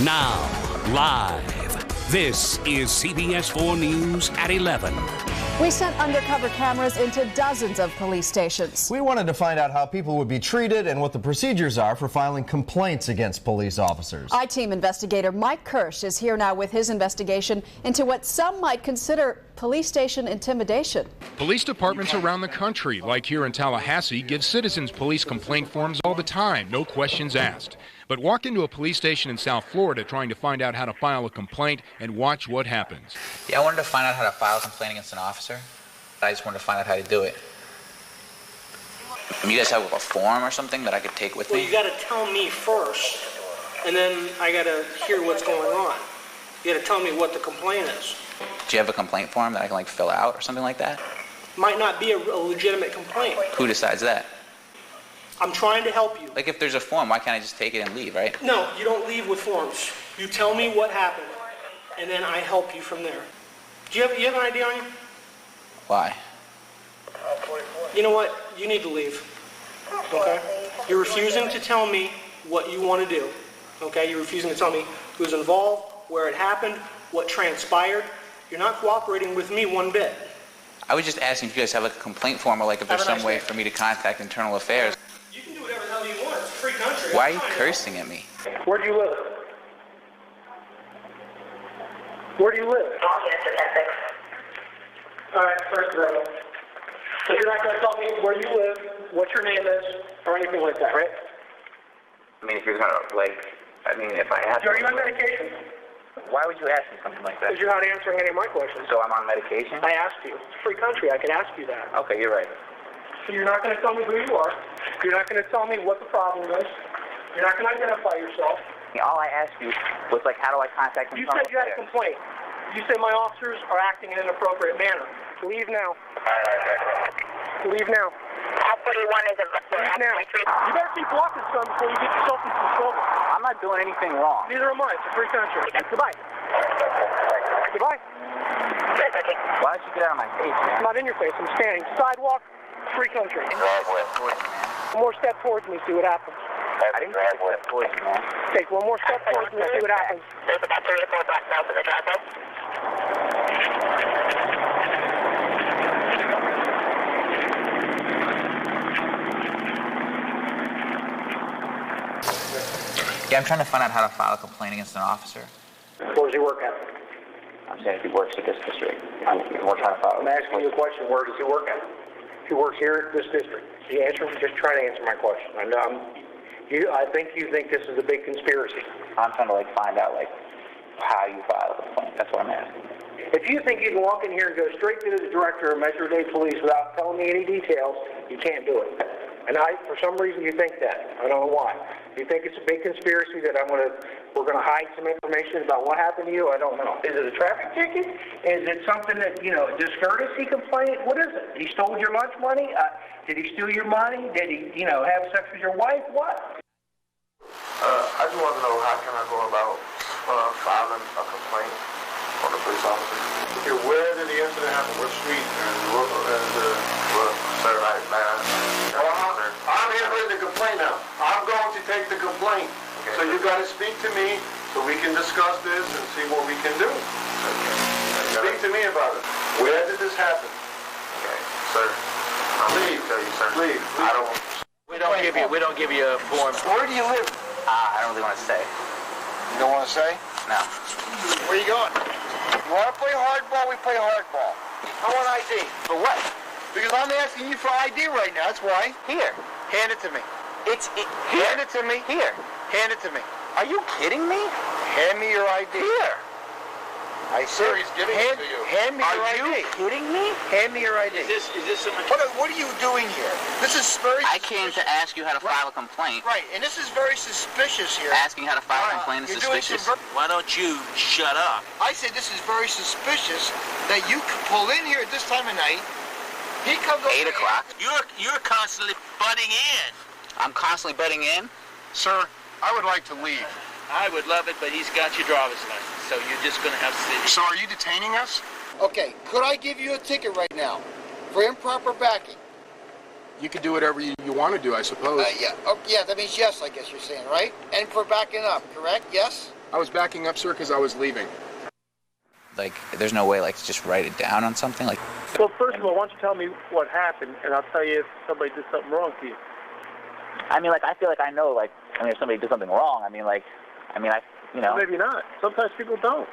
Now, live, this is CBS 4 News at 11. We sent undercover cameras into dozens of police stations. We wanted to find out how people would be treated and what the procedures are for filing complaints against police officers. I-Team investigator Mike Kirsch is here now with his investigation into what some might consider police station intimidation. Police departments around the country, like here in Tallahassee, give citizens police complaint forms all the time, no questions asked. But walk into a police station in South Florida trying to find out how to file a complaint and watch what happens. Yeah, I wanted to find out how to file a complaint against an officer. I just wanted to find out how to do it. You guys have a form or something that I could take with me? Well, you got to tell me first, and then I got to hear what's going on. You got to tell me what the complaint is. Do you have a complaint form that I can fill out or something like that? Might not be a legitimate complaint. Who decides that? I'm trying to help you. Like if there's a form, why can't I just take it and leave, right? No, you don't leave with forms. You tell me what happened, and then I help you from there. Do you have an ID on you? Why? You know what? You need to leave. Okay? You're refusing to tell me what you want to do. Okay? You're refusing to tell me who's involved, where it happened, what transpired. You're not cooperating with me one bit. I was just asking if you guys have a complaint form or if there's some way for me to contact Internal Affairs. You can do whatever the hell you want. It's a free country. Why are you cursing at me? Where do you live? Where do you live? All right, first of all, so you're not going to tell me where you live, what your name is, or anything like that, right? I mean, if you're going to, if I ask... Are you on medication? Why would you ask me something like that? Because you're not answering any of my questions. So I'm on medication? I asked you. It's a free country. I could ask you that. Okay, you're right. So you're not going to tell me who you are. You're not going to tell me what the problem is. You're not going to identify yourself. All I asked you was, how do I contact You said you had a complaint. You said my officers are acting in an inappropriate manner. Leave now. Leave now. How 41 is a... Leave now. You better keep walking, son, before you get yourself into some trouble. I'm not doing anything wrong. Neither am I. It's a free country. Goodbye. Goodbye. Why don't you get out of my face, man? I'm not in your face. I'm standing. Sidewalk, free country. One more step towards me, see what happens. I didn't take a step towards you, man. Take one more step towards me, see what happens. There's about 3 or 4 blocks south of the traffic. Yeah, I'm trying to find out how to file a complaint against an officer. Where does he work at? I'm saying if he works at this district. We're trying to file. I'm asking you a question. Where does he work at? He works here at this district. Just trying to answer my question. I think you think this is a big conspiracy. I'm trying to find out how you file a complaint. That's what I'm asking. If you think you can walk in here and go straight to the director of Metro-Dade Police without telling me any details, you can't do it. And for some reason, you think that. I don't know why. You think it's a big conspiracy that we're going to hide some information about what happened to you? I don't know. Is it a traffic ticket? Is it something that, a discourtesy complaint? What is it? He stole your lunch money? Did he steal your money? Did he, have sex with your wife? What? I just want to know how can I go about filing a complaint on the police officer. Okay, where did the incident happen? What street? Sir, I'm handling the complaint now. I'm going to take the complaint. Okay. So you got to speak to me so we can discuss this and see what we can do. Okay. Speak to me about it. Where did this happen? Okay, sir. Leave. Leave. We don't give you a form. Where do you live? I don't really want to say. You don't want to say? No. Where you going? You want to play hardball? We play hardball. I want ID. For what? Because I'm asking you for ID right now. That's why. Here. Hand it to me. Hand it to me. Here. Hand it to me. Are you kidding me? Hand me your ID. Here. Sir, he's giving it to you. Hand me your ID. Are you kidding me? Hand me your ID. Is this someone... What are you doing here? This is very I came to ask you how to file a complaint. Right, and this is very suspicious here. Asking how to file a complaint is suspicious. Why don't you shut up? I say this is very suspicious that you pull in here at this time of night. He comes over 8 o'clock. You're constantly butting in. I'm constantly butting in? Sir, I would like to leave. I would love it, but he's got your driver's license, so you're just going to have to sit. So are you detaining us? Okay, could I give you a ticket right now for improper backing? You can do whatever you want to do, I suppose. Yeah. Oh, yeah, that means yes, I guess you're saying, right? And for backing up, correct? Yes? I was backing up, sir, because I was leaving. Like, there's no way, like, to just write it down on something? Like, Well, first of all, why don't you tell me what happened, and I'll tell you if somebody did something wrong to you. I mean, like, I feel like I know, like, I mean, if somebody did something wrong, you know. Maybe not. Sometimes people don't.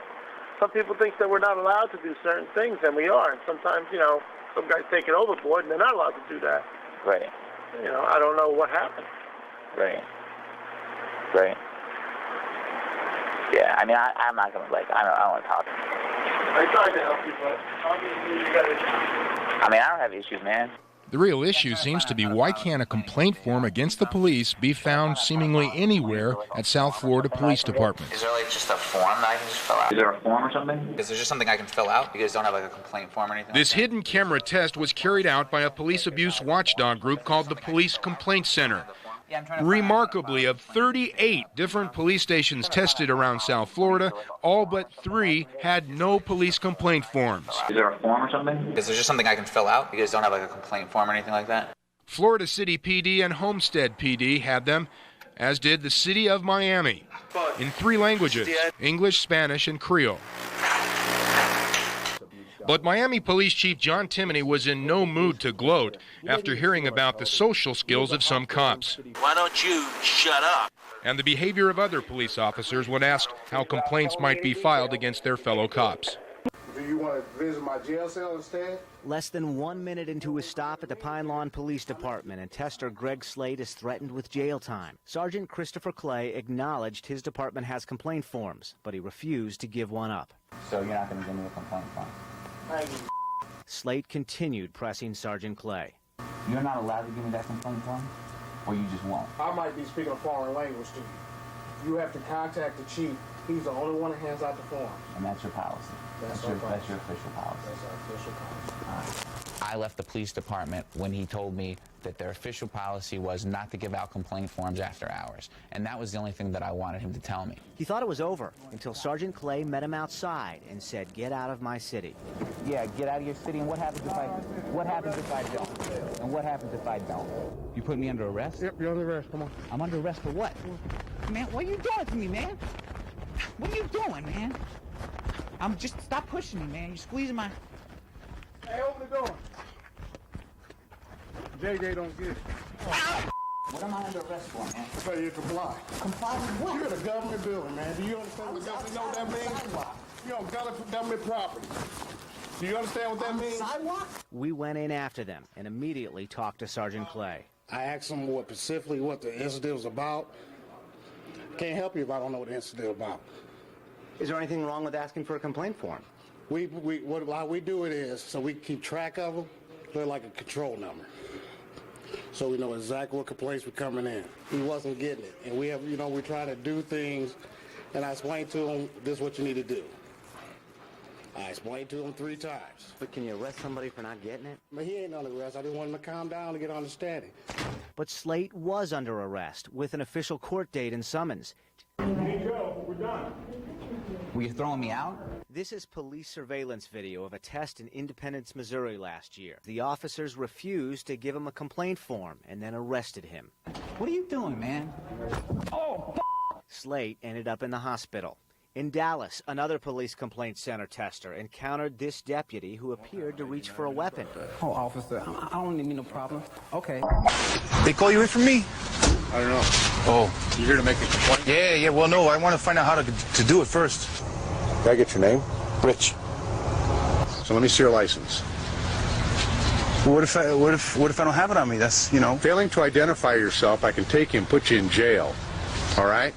Some people think that we're not allowed to do certain things, and we are. And sometimes, you know, some guys take it overboard, and they're not allowed to do that. Right. You know, I don't know what happened. Right. Right. Yeah, I mean, I'm not going to, like, I don't want to talk. I tried to help you, but obviously you got issues. I mean, I don't have issues, man. The real issue seems to be, why can't a complaint form against the police be found seemingly anywhere at South Florida Police Departments? is there, like, just a form that I can just fill out? Is there a form or something? Is there just something I can fill out? You guys don't have, like, a complaint form or anything? This like that? hidden camera test was carried out by a police abuse watchdog group called the Police Complaint Center. Remarkably, of 38 different police stations tested around South Florida, all but 3 had no police complaint forms. Is there a form or something? Is there just something I can fill out? You guys don't have, like, a complaint form or anything like that? Florida City PD and Homestead PD had them, as did the City of Miami, in 3 languages, English, Spanish, and Creole. But Miami Police Chief John Timoney was in no mood to gloat after hearing about the social skills of some cops. Why don't you shut up? And the behavior of other police officers when asked how complaints might be filed against their fellow cops. Do you want to visit my jail cell instead? Less than 1 minute into his stop at the Pine Lawn Police Department, and Tester Greg Slade is threatened with jail time. Sergeant Christopher Clay acknowledged his department has complaint forms, but he refused to give one up. So you're not going to give me a complaint form? Slade continued pressing Sergeant Clay. You're not allowed to give me that complaint form? Or you just won't? I might be speaking a foreign language to you. You have to contact the chief. He's the only one that hands out the forms. And that's your policy? That's your official policy? That's our official policy. I left the police department when he told me that their official policy was not to give out complaint forms after hours. And that was the only thing that I wanted him to tell me. He thought it was over until Sergeant Clay met him outside and said, "Get out of my city." Yeah, get out of your city, and what happens if I don't? And what happens if I don't? You put me under arrest? Yep, you're under arrest. Come on. I'm under arrest for what? Man, what are you doing to me, man? What are you doing, man? Stop pushing me, man. You're squeezing my... Hey, open the door. JJ don't get it. What am I under arrest for, man? So you comply. Comply with what? You're in a government building, man. Do you understand what government know what that means? You're on government property. Do you understand what that means? Sidewalk? We went in after them and immediately talked to Sergeant Clay. I asked him specifically what the incident was about. Can't help you if I don't know what the incident is about. Is there anything wrong with asking for a complaint form? How we do it is, so we keep track of them, they're like a control number. So we know exactly what complaints were coming in. He wasn't getting it. And we have, we try to do things, and I explained to him, this is what you need to do. I explained to him 3 times. But can you arrest somebody for not getting it? But he ain't under arrest. I just want him to calm down and get understanding. But Slate was under arrest with an official court date and summons. Hey, Joe, we're done. Were you throwing me out? This is police surveillance video of a test in Independence, Missouri last year. The officers refused to give him a complaint form and then arrested him. What are you doing, man? Oh, Slate ended up in the hospital. In Dallas, another police complaint center tester encountered this deputy who appeared to reach for a weapon. Oh, officer, I don't need no problem. Okay. They call you in from me? I don't know. Oh. You here to make a complaint? Yeah, well, no, I want to find out how to do it first. Can I get your name? Rich. So let me see your license. What if I don't have it on me? That's, Failing to identify yourself, I can take you and put you in jail. All right?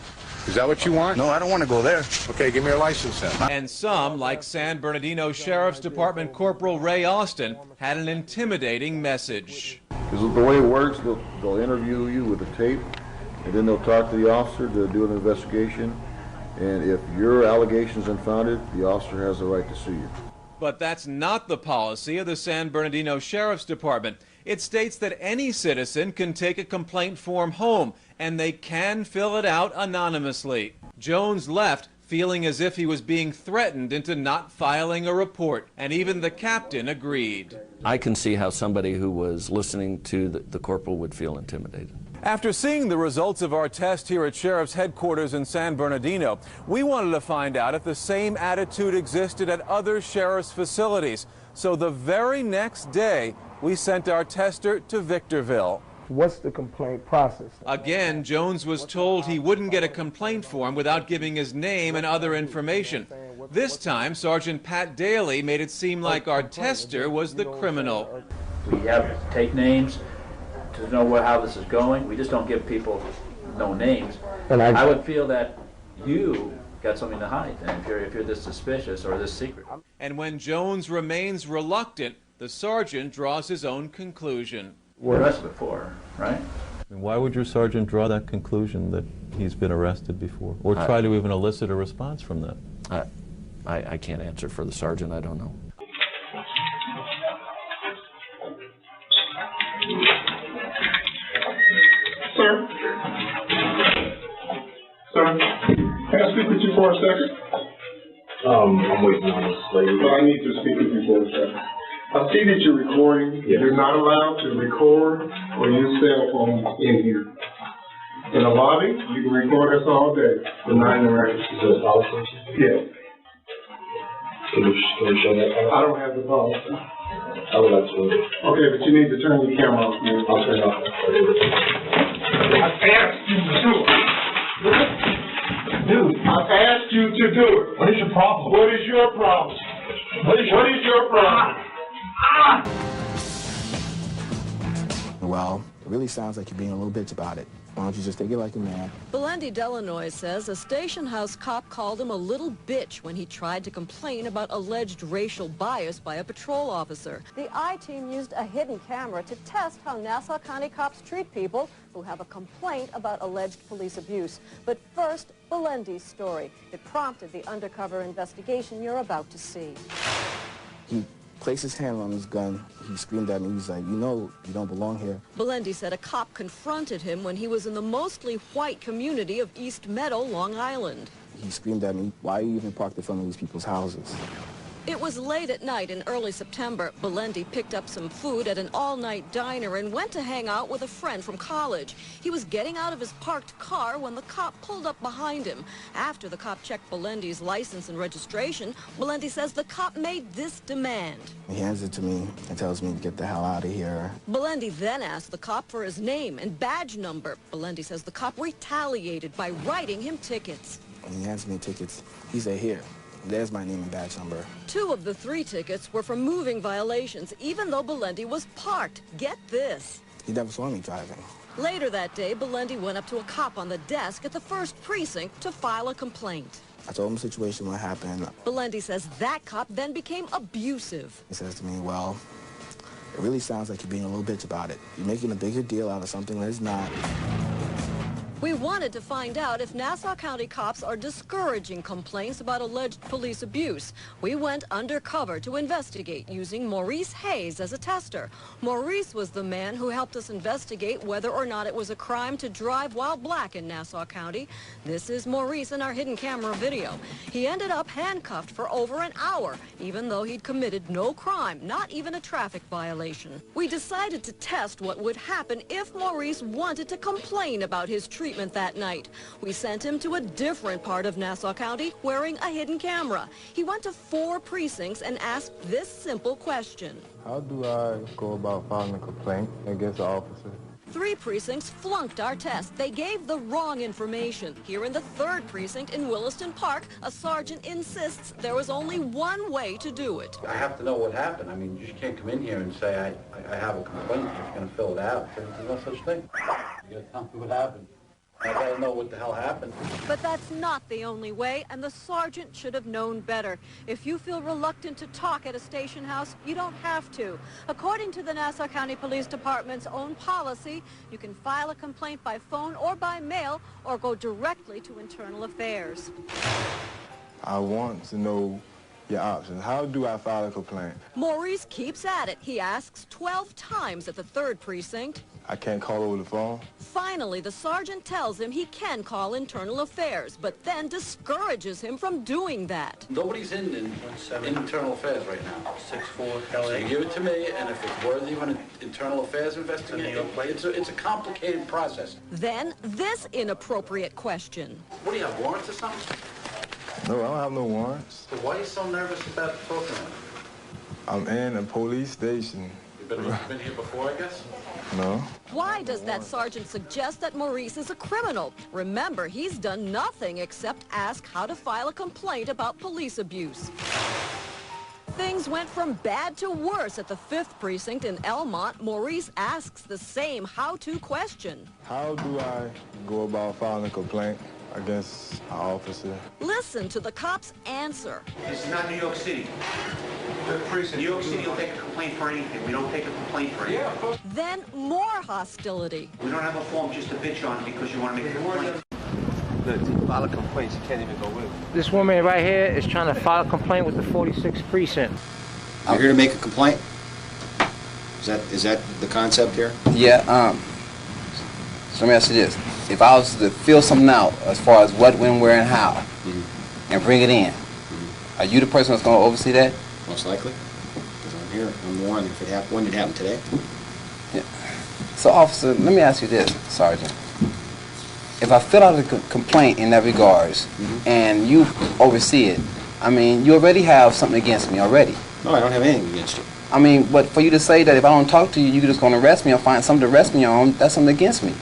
Is that what you want? No, I don't want to go there. Okay, give me your license then. And some, like San Bernardino Sheriff's Department Corporal Ray Austin, had an intimidating message. Because the way it works, they'll interview you with a tape, and then they'll talk to the officer to do an investigation. And if your allegation is unfounded, the officer has the right to sue you. But that's not the policy of the San Bernardino Sheriff's Department. It states that any citizen can take a complaint form home, and they can fill it out anonymously. Jones left feeling as if he was being threatened into not filing a report, and even the captain agreed. I can see how somebody who was listening to the corporal would feel intimidated. After seeing the results of our test here at Sheriff's headquarters in San Bernardino, we wanted to find out if the same attitude existed at other sheriff's facilities. So the very next day, we sent our tester to Victorville. What's the complaint process? Again, Jones was told he wouldn't get a complaint form without giving his name and other information. This time, Sergeant Pat Daly made it seem like our tester was the criminal. We have to take names to know how this is going. We just don't give people no names. And I would feel that you got something to hide, and if you're this suspicious or this secret. And when Jones remains reluctant, the sergeant draws his own conclusion. We're arrested before, right? And why would your sergeant draw that conclusion that he's been arrested before, or try to even elicit a response from that? I can't answer for the sergeant. I don't know. Sir? Sir? Can I speak with you for a second? I'm waiting on this lady. Well, I need to speak with you for a second. I see that you're recording. Yes. You're not allowed to record or use cell phones in here. In the lobby, you can record us all day. Denying the records. Is that a policy? Yes. Can you show that? I don't have the policy. I would like to. Okay, but you need to turn your camera off. I'll turn it off. I asked you to do it. Dude, I asked you to do it. What is your problem? What is your problem? What is your problem? Well, it really sounds like you're being a little bitch about it. Why don't you just take it like a man? Belendy Delanoy says a station house cop called him a little bitch when he tried to complain about alleged racial bias by a patrol officer. The I-Team used a hidden camera to test how Nassau County cops treat people who have a complaint about alleged police abuse. But first, Belendy's story. It prompted the undercover investigation you're about to see. He placed his hand on his gun. He screamed at me. He was like, you know, you don't belong here. Belendy said a cop confronted him when he was in the mostly white community of East Meadow, Long Island. He screamed at me, why are you even parked in front of these people's houses? It was late at night in early September. Belendy picked up some food at an all-night diner and went to hang out with a friend from college. He was getting out of his parked car when the cop pulled up behind him. After the cop checked Belendy's license and registration, Belendy says the cop made this demand. He hands it to me and tells me to get the hell out of here. Belendy then asked the cop for his name and badge number. Belendy says the cop retaliated by writing him tickets. When he hands me tickets, he said, here. There's my name and badge number. 2 of the 3 tickets were for moving violations, even though Belendy was parked. Get this. He never saw me driving. Later that day, Belendy went up to a cop on the desk at the 1st Precinct to file a complaint. I told him the situation, what happened. Belendy says that cop then became abusive. He says to me, well, it really sounds like you're being a little bitch about it. You're making a bigger deal out of something that is not. We wanted to find out if Nassau County cops are discouraging complaints about alleged police abuse. We went undercover to investigate using Maurice Hayes as a tester. Maurice was the man who helped us investigate whether or not it was a crime to drive while black in Nassau County. This is Maurice in our hidden camera video. He ended up handcuffed for over an hour, even though he'd committed no crime, not even a traffic violation. We decided to test what would happen if Maurice wanted to complain about his treatment that night. We sent him to a different part of Nassau County wearing a hidden camera. He went to 4 precincts and asked this simple question. How do I go about filing a complaint against the officer? 3 precincts flunked our test. They gave the wrong information. Here in the 3rd precinct in Williston Park, a sergeant insists there was only one way to do it. I have to know what happened. I mean, you just can't come in here and say, I have a complaint, you're just going to fill it out. There's no such thing. You got to tell me what happened. I gotta know what the hell happened. But that's not the only way, and the sergeant should have known better. If you feel reluctant to talk at a station house, you don't have to. According to the Nassau County Police Department's own policy, you can file a complaint by phone or by mail, or go directly to Internal Affairs. I want to know Your options. How do I file a complaint? Maurice keeps at it. He asks 12 times at the 3rd precinct. I can't call over the phone. Finally, the sergeant tells him he can call internal affairs, but then discourages him from doing that. Nobody's in internal affairs right now. 6-4 LA. So you give it to me, and if it's worthy of an internal affairs investigation, it's a complicated process. Then this inappropriate question. What do you have, warrants or something? No, I don't have no warrants. So why are you so nervous about talking to me? I'm in a police station. You've been here before, I guess? No. Why does that sergeant suggest that Maurice is a criminal? Remember, he's done nothing except ask how to file a complaint about police abuse. Things went from bad to worse at the 5th precinct in Elmont. Maurice asks the same how-to question. How do I go about filing a complaint against an officer? Listen to the cop's answer. This is not New York City. New York City will take a complaint for anything. We don't take a complaint for anything. Then more hostility. We don't have a form just to bitch on because you want to make a complaint. Look, to file a complaint, you can't even go with it. This woman right here is trying to file a complaint with the 46th precinct. I'm here to make a complaint. Is that the concept here? Yeah, so let me ask you this. If I was to fill something out as far as what, when, where, and how, and bring it in, are you the person that's going to oversee that? Most likely. Because I'm here. I'm the one. If it happened, when did it happen today? Yeah. So, officer, let me ask you this, Sergeant. If I fill out a complaint in that regards, and you oversee it, I mean, you already have something against me already. No, I don't have anything against you. I mean, but for you to say that if I don't talk to you, you're just going to arrest me or find something to arrest me on, that's something against me.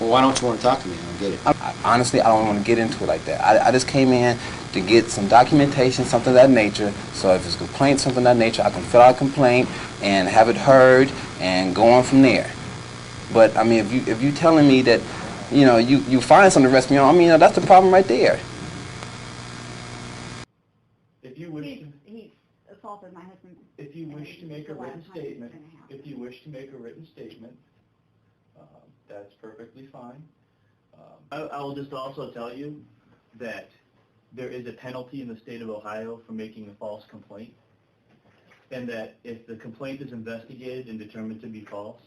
Well, why don't you want to talk to me? I don't get it. Honestly, I don't want to get into it like that. I just came in to get some documentation, something of that nature. So if it's a complaint, something of that nature, I can fill out a complaint and have it heard and go on from there. But I mean, if you telling me that, you know, you find something to arrest me on, I mean, that's the problem right there. If you wish to, he assaulted my husband. If you wish to make a written statement, that's perfectly fine. I will just also tell you that there is a penalty in the state of Ohio for making a false complaint, and that if the complaint is investigated and determined to be false,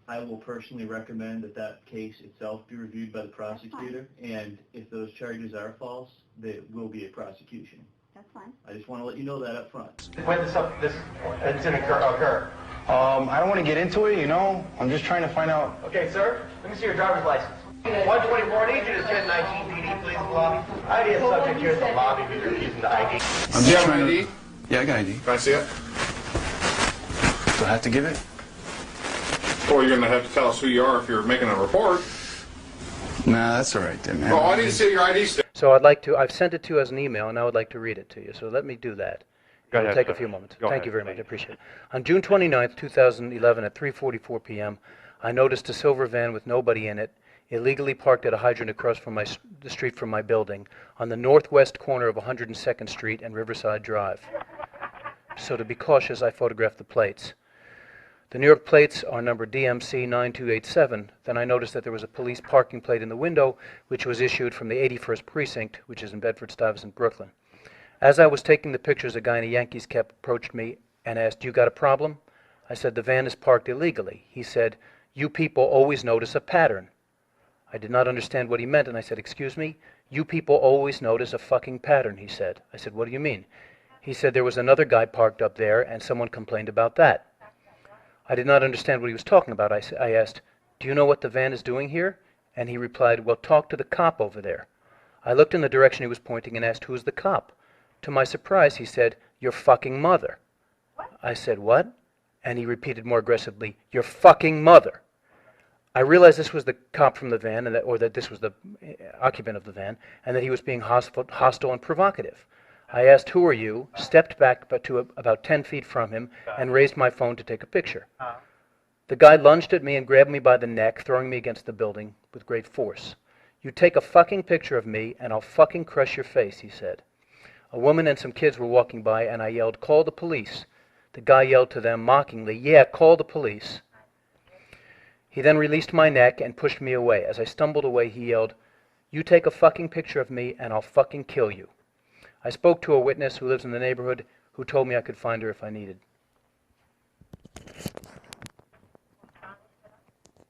I will personally recommend that that case itself be reviewed by the prosecutor, and if those charges are false, there will be a prosecution. That's fine. I just want to let you know that up front. When this incident occur? I don't want to get into it, you know. I'm just trying to find out. Okay, sir, let me see your driver's license. 124, I need you to send 19 PD, please, lobby. ID is subject here at the lobby, because you're using the ID. Do you have an ID? Yeah, I got ID. Can I see it? Do I have to give it? Or you're going to have to tell us who you are if you're making a report. Nah, that's all right then, man. Well, I need to see your ID stick. So I've sent it to you as an email, and I would like to read it to you. So let me do that. Go ahead, It'll take sir. a few moments. Go Thank ahead, you very much. please. I appreciate it. On June 29th, 2011, at 3:44 p.m., I noticed a silver van with nobody in it, illegally parked at a hydrant across from the street from my building, on the northwest corner of 102nd Street and Riverside Drive. So to be cautious, I photographed the plates. The New York plates are number DMC 9287. Then I noticed that there was a police parking plate in the window, which was issued from the 81st Precinct, which is in Bedford-Stuyvesant, Brooklyn. As I was taking the pictures, a guy in a Yankees cap approached me and asked, "You got a problem?" I said, "The van is parked illegally." He said, "You people always notice a pattern." I did not understand what he meant, and I said, "Excuse me? You people always notice a fucking pattern," he said. I said, "What do you mean?" He said, "There was another guy parked up there, and someone complained about that." I did not understand what he was talking about. I asked, "Do you know what the van is doing here?" And he replied, "Well, talk to the cop over there." I looked in the direction he was pointing and asked, "Who's the cop?" To my surprise, he said, "Your fucking mother." I said, "What?" And he repeated more aggressively, "Your fucking mother." I realized this was the cop from the van, or that this was the occupant of the van, and that he was being hostile and provocative. I asked, "Who are you?" stepped back to about 10 feet from him, and raised my phone to take a picture. The guy lunged at me and grabbed me by the neck, throwing me against the building with great force. "You take a fucking picture of me, and I'll fucking crush your face," he said. A woman and some kids were walking by, and I yelled, "Call the police." The guy yelled to them mockingly, "Yeah, call the police." He then released my neck and pushed me away. As I stumbled away, he yelled, "You take a fucking picture of me, and I'll fucking kill you." I spoke to a witness who lives in the neighborhood who told me I could find her if I needed.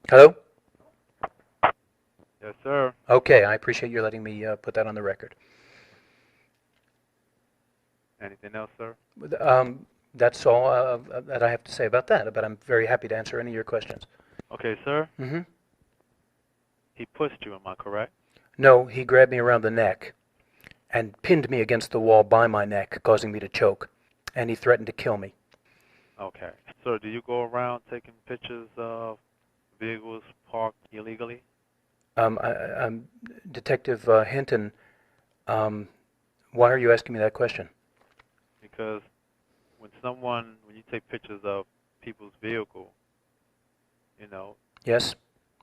Hello? Yes, sir. Okay, I appreciate you letting me put that on the record. Anything else, sir? That's all that I have to say about that, but I'm very happy to answer any of your questions. Okay, sir. Mm-hmm. He pushed you, am I correct? No, he grabbed me around the neck and pinned me against the wall by my neck, causing me to choke, and he threatened to kill me. Okay. Sir, do you go around taking pictures of vehicles parked illegally? Detective Hinton, why are you asking me that question? Because when you take pictures of people's vehicle, you know. Yes,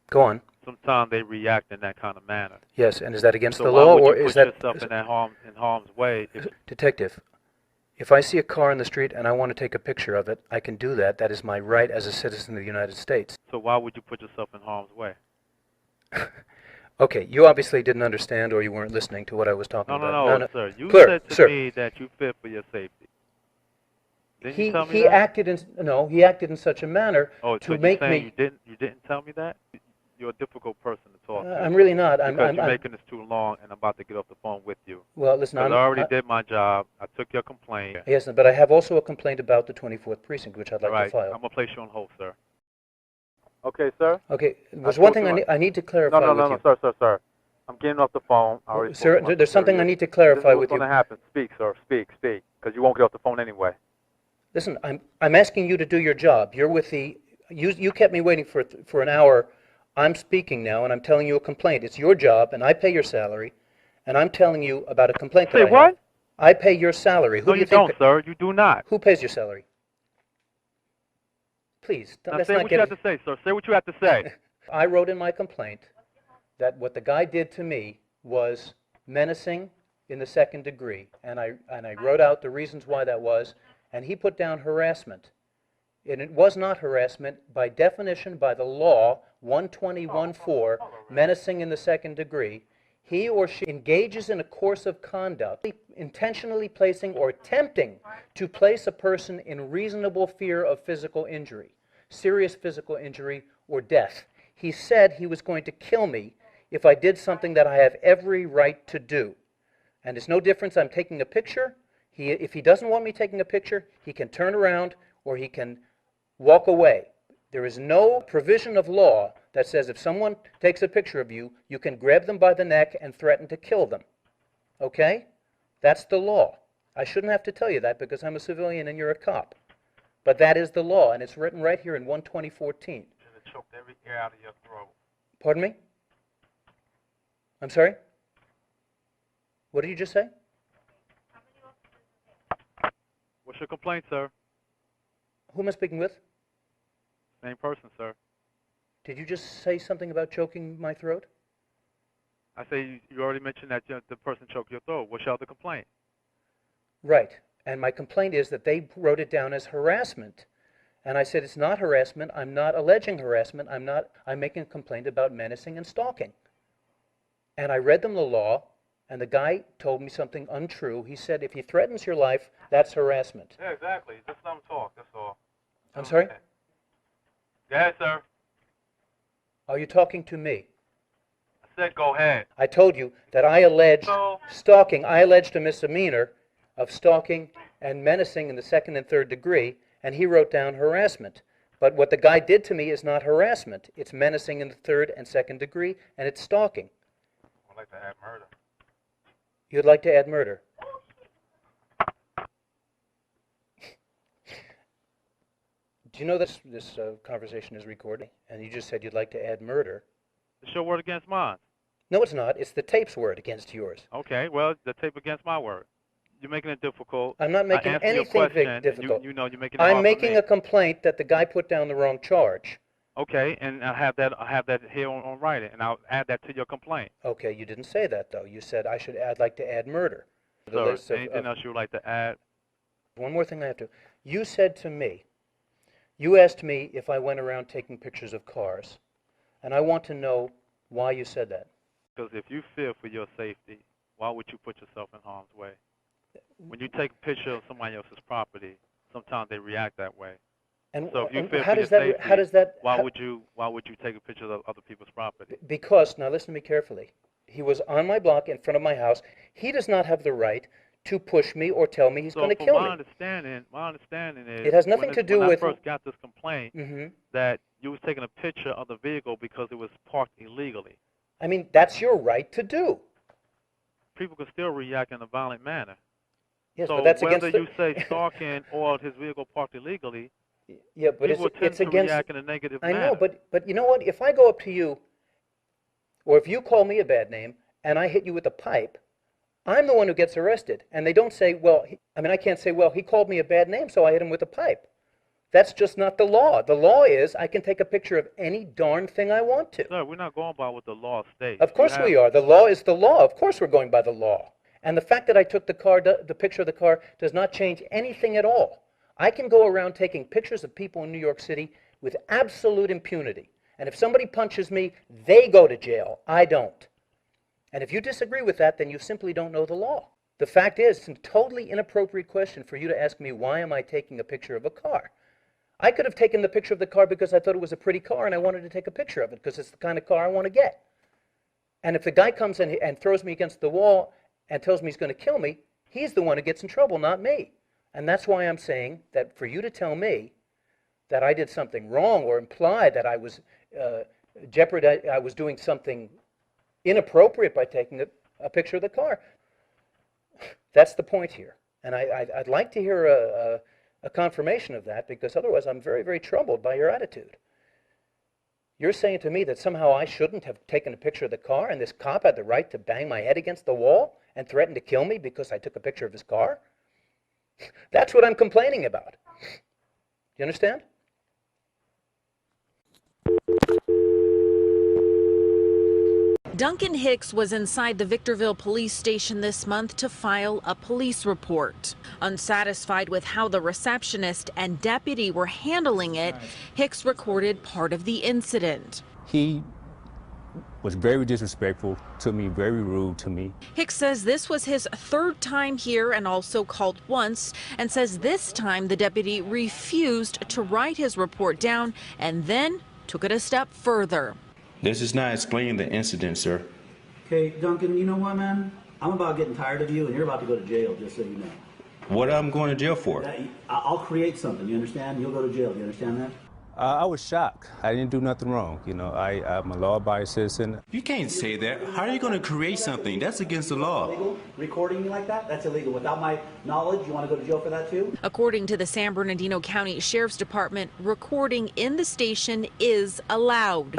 go on. Sometimes they react in that kind of manner. Yes, and is that against So the why law, would or you is put that yourself in harm's way? Detective, if I see a car in the street and I want to take a picture of it, I can do that. That is my right as a citizen of the United States. So why would you put yourself in harm's way? Okay, you obviously didn't understand, or you weren't listening to what I was talking about. No, sir. You Clear, said to sir. me that you feared for your safety. Didn't you tell me He that? acted in such a manner Oh, to so make you're saying me. you didn't tell me that? You're a difficult person to talk to. I'm really not. Because you're making this too long, and I'm about to get off the phone with you. Well, listen, Because I already did my job. I took your complaint. Yes, but I have also a complaint about the 24th precinct, which I'd like All right. to file. I'm gonna place you on hold, sir. Okay, sir. Okay, there's one thing I need to clarify with you. No, sir. I'm getting off the phone. I already Sir, spoke to my there's something I superior. need to clarify This is with you. what's going to happen. Speak, sir. Speak. Because you won't get off the phone anyway. Listen, I'm asking you to do your job. You're with the you kept me waiting for an hour. I'm speaking now, and I'm telling you a complaint. It's your job, and I pay your salary, and I'm telling you about a complaint that I have. Say what? I pay your salary. Who No, do you think don't, sir. You do not. Who pays your salary? Please, Now let's say not what you have to say, sir. Say what you have to say. I wrote in my complaint that what the guy did to me was menacing in the second degree, and I wrote out the reasons why that was, and he put down harassment. And it was not harassment by definition by the law 121.4, menacing in the second degree. He or she engages in a course of conduct intentionally placing or attempting to place a person in reasonable fear of physical injury, serious physical injury, or death. He said he was going to kill me if I did something that I have every right to do. And it's no difference. I'm taking a picture. If he doesn't want me taking a picture, he can turn around or he can walk away. There is no provision of law that says if someone takes a picture of you, you can grab them by the neck and threaten to kill them. Okay? That's the law. I shouldn't have to tell you that because I'm a civilian and you're a cop. But that is the law, and it's written right here in 120.14. Should have choked every air out of your throat. Pardon me? I'm sorry? What did you just say? What's your complaint, sir? Who am I speaking with? Same person, sir. Did you just say something about choking my throat? I say you already mentioned that the person choked your throat. What's your other complaint? Right. And my complaint is that they wrote it down as harassment. And I said it's not harassment. I'm not alleging harassment. I'm making a complaint about menacing and stalking. And I read them the law, and the guy told me something untrue. He said if he threatens your life, that's harassment. Yeah, exactly. Just let him talk. That's all. I'm sorry? Go ahead, sir. Are you talking to me? I said go ahead. I told you that I alleged stalking. I alleged a misdemeanor of stalking and menacing in the second and third degree, and he wrote down harassment. But what the guy did to me is not harassment. It's menacing in the third and second degree, and it's stalking. I'd like to add murder. You'd like to add murder? Do you know that this conversation is recorded? And you just said you'd like to add murder. It's your word against mine. No, it's not. It's the tape's word against yours. Okay, well, the tape against my word. You're making it difficult. I'm not making anything difficult. You know, you're making it hard I'm for making me. a complaint that the guy put down the wrong charge. Okay, and I have that here on writing, and I'll add that to your complaint. Okay, you didn't say that though. You said I'd like to add murder. So, anything else you would like to add? One more thing I have to. You said to me, you asked me if I went around taking pictures of cars, and I want to know why you said that. Because if you fear for your safety, why would you put yourself in harm's way? when you take a picture of somebody else's property, sometimes they react that way. And, So if you and fear how for does your that? safety, How does that? why how- would you take a picture of other people's property? Because, now listen to me carefully. He was on my block in front of my house. He does not have the right to push me or tell me he's So going to from kill my me. understanding is It has nothing to do when with- I first got this complaint Mhm. that you was taking a picture of the vehicle because it was parked illegally. I mean, that's your right to do. People can still react in a violent manner. Yes, so but that's whether against you say stalking or his vehicle parked illegally, Yeah, but people tend it's to against. react in a negative I manner. know, but you know what? If I go up to you, or if you call me a bad name and I hit you with a pipe, I'm the one who gets arrested. And they don't say, well, I can't say, well, he called me a bad name, so I hit him with a pipe. That's just not the law. The law is I can take a picture of any darn thing I want to. Sir, we're not going by what the law states. Of course we are. The law is the law. Of course we're going by the law. And the fact that I took the picture of the car does not change anything at all. I can go around taking pictures of people in New York City with absolute impunity. And if somebody punches me, they go to jail. I don't. And if you disagree with that, then you simply don't know the law. The fact is, it's a totally inappropriate question for you to ask me, why am I taking a picture of a car? I could have taken the picture of the car because I thought it was a pretty car and I wanted to take a picture of it because it's the kind of car I want to get. And if the guy comes in and throws me against the wall and tells me he's going to kill me, he's the one who gets in trouble, not me. And that's why I'm saying that for you to tell me that I did something wrong or imply that I was I was doing something inappropriate by taking a picture of the car, that's the point here. And I'd like to hear a confirmation of that, because otherwise I'm very, very troubled by your attitude. You're saying to me that somehow I shouldn't have taken a picture of the car and this cop had the right to bang my head against the wall and threaten to kill me because I took a picture of his car? That's what I'm complaining about. You understand? Duncan Hicks was inside the Victorville police station this month to file a police report. Unsatisfied with how the receptionist and deputy were handling it, Hicks recorded part of the incident. He was very disrespectful to me, very rude to me. Hicks says this was his third time here and also called once, and says this time the deputy refused to write his report down and then took it a step further. This is not explaining the incident, sir. Okay, Duncan, you know what, man? I'm about getting tired of you, and you're about to go to jail, just so you know. What I'm going to jail for? I'll create something, you understand? You'll go to jail, you understand that? I was shocked. I didn't do nothing wrong. You know, I'm a law-abiding citizen. You can't say that. How are you going to create something? That's against the law. Illegal? Recording me like that? That's illegal. Without my knowledge, you want to go to jail for that too? According to the San Bernardino County Sheriff's Department, recording in the station is allowed.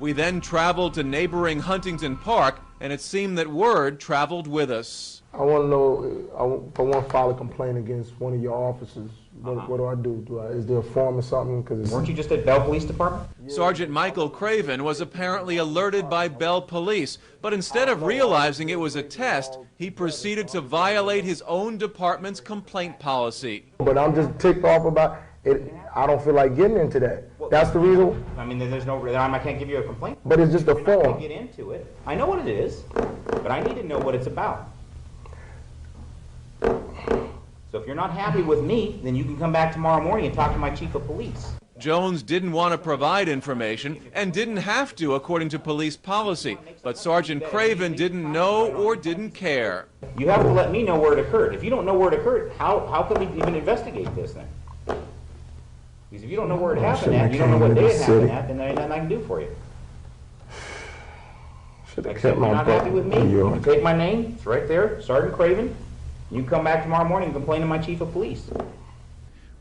We then traveled to neighboring Huntington Park, and it seemed that word traveled with us. I want to know, if I want to file a complaint against one of your officers, what do I do? Is there a form or something? Weren't you just at Bell Police Department? Sergeant Michael Craven was apparently alerted by Bell Police, but instead of realizing it was a test, he proceeded to violate his own department's complaint policy. But I'm just ticked off about it. I don't feel like getting into that. That's the reason. I mean, there's no, I can't give you a complaint. But it's just a You're not form. gonna get into it. I know what it is, but I need to know what it's about. So if you're not happy with me, then you can come back tomorrow morning and talk to my chief of police. Jones didn't want to provide information and didn't have to according to police policy, but Sergeant Craven didn't know or didn't care. You have to let me know where it occurred. If you don't know where it occurred, how can we even investigate this then? Because if you don't know where it happened at, you don't know what day it happened at, then there's nothing I can do for you. Should have Like I said, kept if you're my not butt happy with me, in you York. can take my name, it's right there, Sergeant Craven. You can come back tomorrow morning and complain to my chief of police.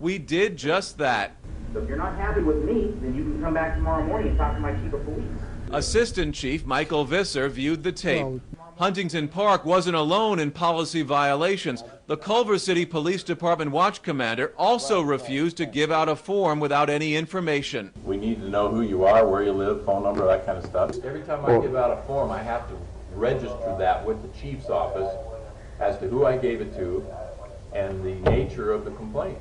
We did just that. So if you're not happy with me, then you can come back tomorrow morning and talk to my chief of police. Assistant Chief Michael Visser viewed the tape. Huntington Park wasn't alone in policy violations. The Culver City Police Department watch commander also refused to give out a form without any information. We need to know who you are, where you live, phone number, that kind of stuff. Every time I give out a form, I have to register that with the chief's office as to who I gave it to and the nature of the complaint.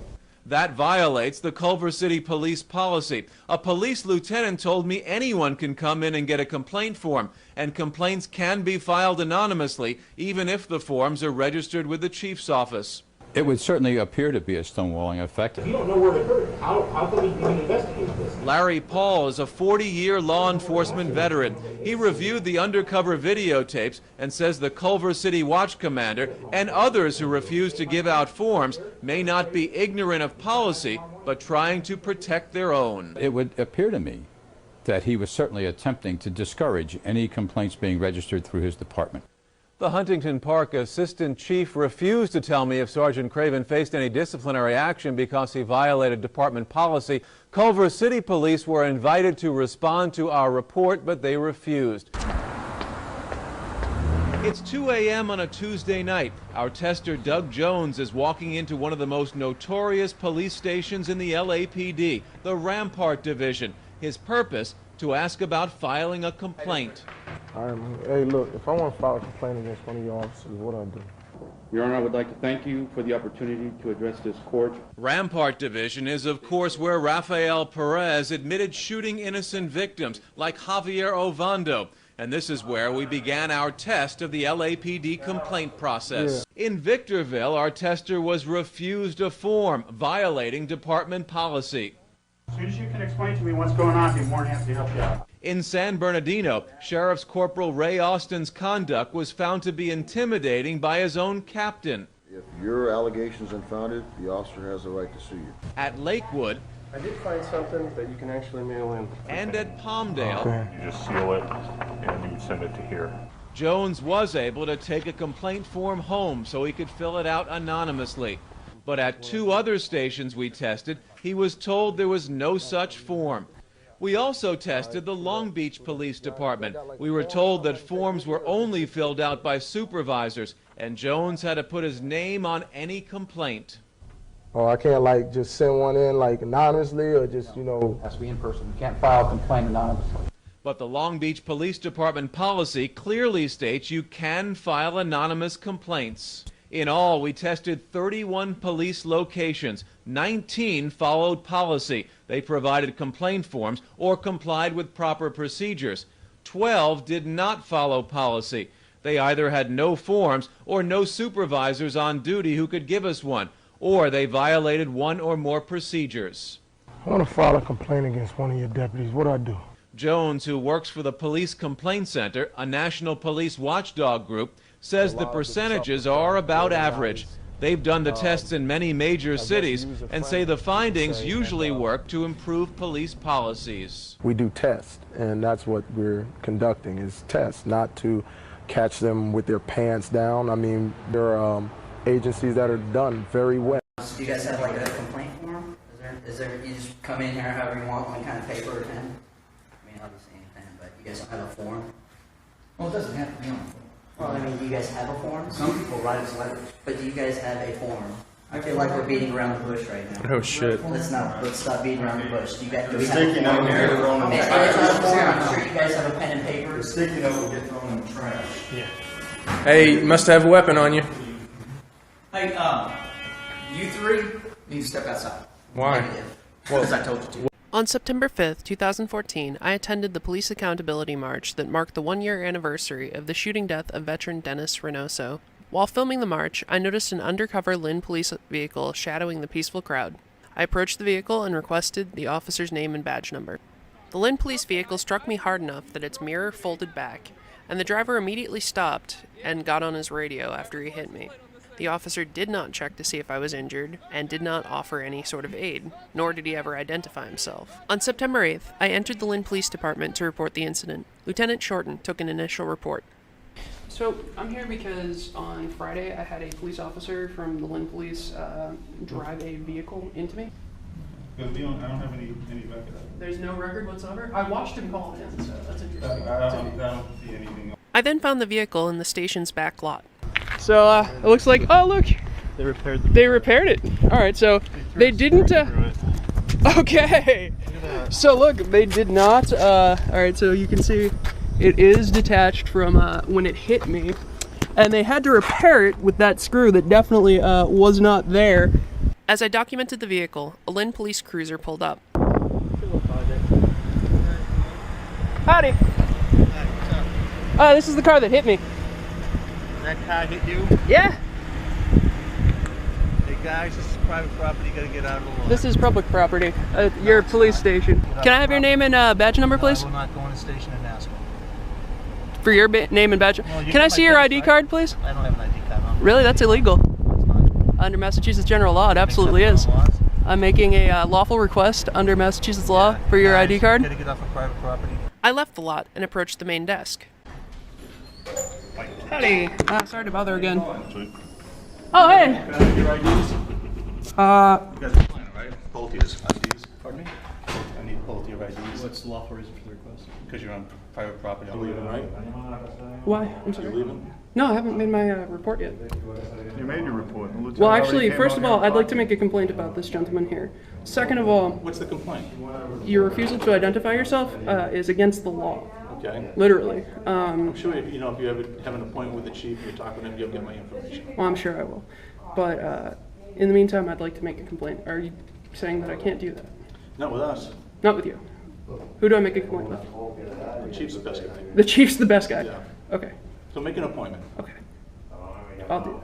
That violates the Culver City Police policy. A police lieutenant told me anyone can come in and get a complaint form, and complaints can be filed anonymously, even if the forms are registered with the chief's office. It would certainly appear to be a stonewalling effect. If you don't know where it occurred, how can we even investigate this? Larry Paul is a 40-year law enforcement veteran. He reviewed the undercover videotapes and says the Culver City Watch Commander and others who refuse to give out forms may not be ignorant of policy, but trying to protect their own. It would appear to me that he was certainly attempting to discourage any complaints being registered through his department. The Huntington Park Assistant Chief refused to tell me if Sergeant Craven faced any disciplinary action because he violated department policy. Culver City Police were invited to respond to our report, but they refused. It's 2 a.m. on a Tuesday night. Our tester, Doug Jones, is walking into one of the most notorious police stations in the LAPD, the Rampart Division. His purpose, to ask about filing a complaint. Hey, look, if I want to file a complaint against one of your officers, what do I do? Your Honor, I would like to thank you for the opportunity to address this court. Rampart Division is, of course, where Rafael Perez admitted shooting innocent victims like Javier Ovando. And this is where we began our test of the LAPD complaint process. In Victorville, our tester was refused a form, violating department policy. As soon as you can explain to me what's going on, I'd be more than happy to help you out. In San Bernardino, Sheriff's Corporal Ray Austin's conduct was found to be intimidating by his own captain. If your allegation is unfounded, the officer has the right to sue you. At Lakewood, I did find something that you can actually mail in. And at Palmdale, You just seal it and you would send it to here. Jones was able to take a complaint form home so he could fill it out anonymously. But at 2 other stations we tested, he was told there was no such form. We also tested the Long Beach Police Department. We were told that forms were only filled out by supervisors, and Jones had to put his name on any complaint. Oh, I can't like just send one in like anonymously or just, you know. It has to be in person. You can't file a complaint anonymously. But the Long Beach Police Department policy clearly states you can file anonymous complaints. In all, we tested 31 police locations. 19 followed policy. They provided complaint forms or complied with proper procedures. 12 did not follow policy. They either had no forms or no supervisors on duty who could give us one, or they violated one or more procedures. I want to file a complaint against one of your deputies. What do I do? Jones, who works for the Police Complaint Center, a national police watchdog group, says the percentages are about average. They've done the tests in many major cities and say the findings usually work to improve police policies. We do tests, and that's what we're conducting is tests, not to catch them with their pants down. I mean, there are agencies that are done very well. Do you guys have like a complaint form? Is there you just come in here however you want, one kind of paper or pen? I mean, obviously anything, but you guys don't have a form? Well, it doesn't have to be on a form. Well, I mean, do you guys have a form? Some people write us letters. But do you guys have a form? I feel like we're beating around the bush right now. Oh, shit. Let's stop beating around the bush. Do you guys, do we have Sticky a form? note here, thrown in the I'm sure you guys have a pen and paper. The sticky note will get thrown in the trash. Yeah. Hey, you must have a weapon on you. Hey, you three need to step outside. Why? Because I told you to. On September 5th, 2014, I attended the Police Accountability March that marked the 1-year anniversary of the shooting death of veteran Dennis Reynoso. While filming the march, I noticed an undercover Lynn police vehicle shadowing the peaceful crowd. I approached the vehicle and requested the officer's name and badge number. The Lynn police vehicle struck me hard enough that its mirror folded back, and the driver immediately stopped and got on his radio after he hit me. The officer did not check to see if I was injured and did not offer any sort of aid, nor did he ever identify himself. On September 8th, I entered the Lynn Police Department to report the incident. Lieutenant Shorten took an initial report. So I'm here because on Friday I had a police officer from the Lynn Police drive a vehicle into me. I don't have any record of it. There's no record whatsoever? I watched him call it in, so that's interesting. I don't see anything. I then found the vehicle in the station's back lot. So it looks like, oh look, They repaired it. All right, so they didn't. Okay. So look, they did not. All right, so you can see it is detached from when it hit me, and they had to repair it with that screw that definitely was not there. As I documented the vehicle, a Lynn police cruiser pulled up. Howdy. This is the car that hit me. That car hit you? Yeah. Hey guys, this is private property, you gotta get out of the law. This is public property. Your police station. Can I have your name and badge number, please? I will not go in the station and ask them. For your name and badge. Well, Can I see your ID card, please? I don't have an ID card on. Really? That's illegal. Under Massachusetts general law, it absolutely is. I'm making a lawful request under Massachusetts law for your ID card. You gotta get off of private property. I left the lot and approached the main desk. Howdy. Sorry to bother again. Oh, hey. Your IDs? You guys are planning, right? Both your IDs. Pardon me? I need both your IDs. What's the lawful reason for the request? Because you're on private property. You're leaving, right? Why? I'm sorry. You're leaving? No, I haven't made my report yet. You made your report. The lieutenant Well, already actually, came first out of here all, and I'd like talked to make a complaint about this gentleman here. Second of all, What's the complaint? your refusal to identify yourself is against the law. Okay. Literally. I'm sure, if you ever have an appointment with the chief and you're talking to him, you'll get my information. Well, I'm sure I will. But in the meantime, I'd like to make a complaint. Are you saying that I can't do that? Not with us. Not with you. Who do I make a complaint with? The chief's the best guy. The chief's the best guy? Yeah. Okay. So make an appointment. Okay. I'll do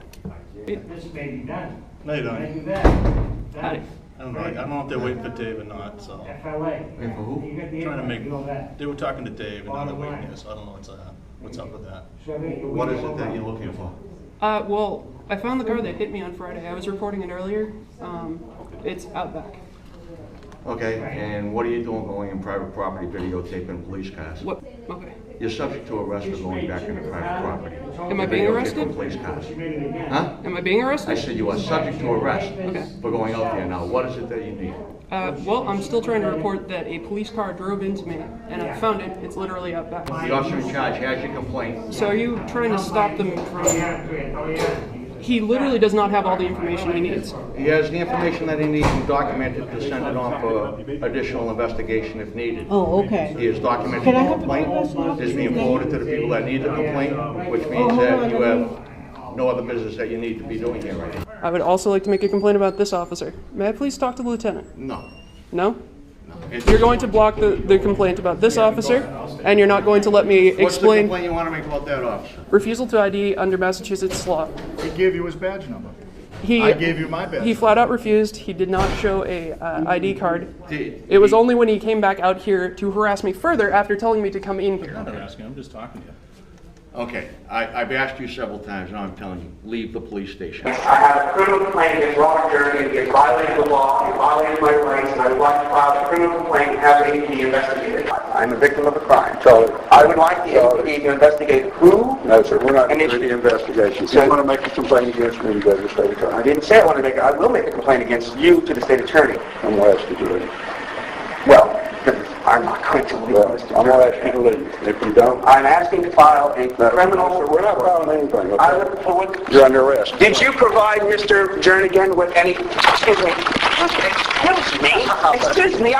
that. This may be done. No, you don't. Maybe that. Howdy. I don't know. I don't know if they're waiting for Dave or not, so. FLA. Waiting for who? You got the Trying to make, you know that. they were talking to Dave and now they're waiting here, so I don't know what's up with that. What is it that you're looking for? Well, I found the car that hit me on Friday. I was reporting it earlier. It's out back. Okay, and what are you doing going in private property videotaping police cars? What? Okay. You're subject to arrest for going back into private property. Am I being Videotaping arrested? police cars. Huh? Am I being arrested? I said you are subject to arrest Okay. for going out there. Now, what is it that you need? Well, I'm still trying to report that a police car drove into me, and I found it. It's literally out back. The officer in charge has your complaint. So are you trying to stop them from... He literally does not have all the information he needs. He has the information that he needs and documented to send it on for additional investigation if needed. Oh, okay. He has documented Can I the have the complaint. complaint? It's being forwarded to the people that need the complaint, which means that you have no other business that you need to be doing here right now. I would also like to make a complaint about this officer. May I please talk to the lieutenant? No. No? You're going to block the complaint about this officer, and you're not going to let me What's the explain complaint you want to make about that officer? refusal to ID under Massachusetts law. He gave you his badge number. He, I gave you my badge. He flat out refused. He did not show a ID card. It was only when he came back out here to harass me further after telling me to come in here. I'm not asking, I'm just talking to you. Okay, I've asked you several times, now I'm telling you, leave the police station. I have a criminal complaint against Ron Jernigan. He has violated the law, he violated my rights, and I would like to file a criminal complaint and have it be investigated. I'm a victim of a crime. So I would like the NPD to investigate who. No, sir, we're not doing the investigation. So you want to make a complaint against me, you go to the state attorney. I didn't say I want to make it. I will make a complaint against you to the state attorney. And what else did you do? Well, I'm not going to leave. I'm not asking you to leave. If you don't, I'm asking to file a criminal. We're not filing anything. Okay? I look forward. You're under arrest. Did you provide Mr. Jernigan with any? Excuse me. Excuse me. Excuse me.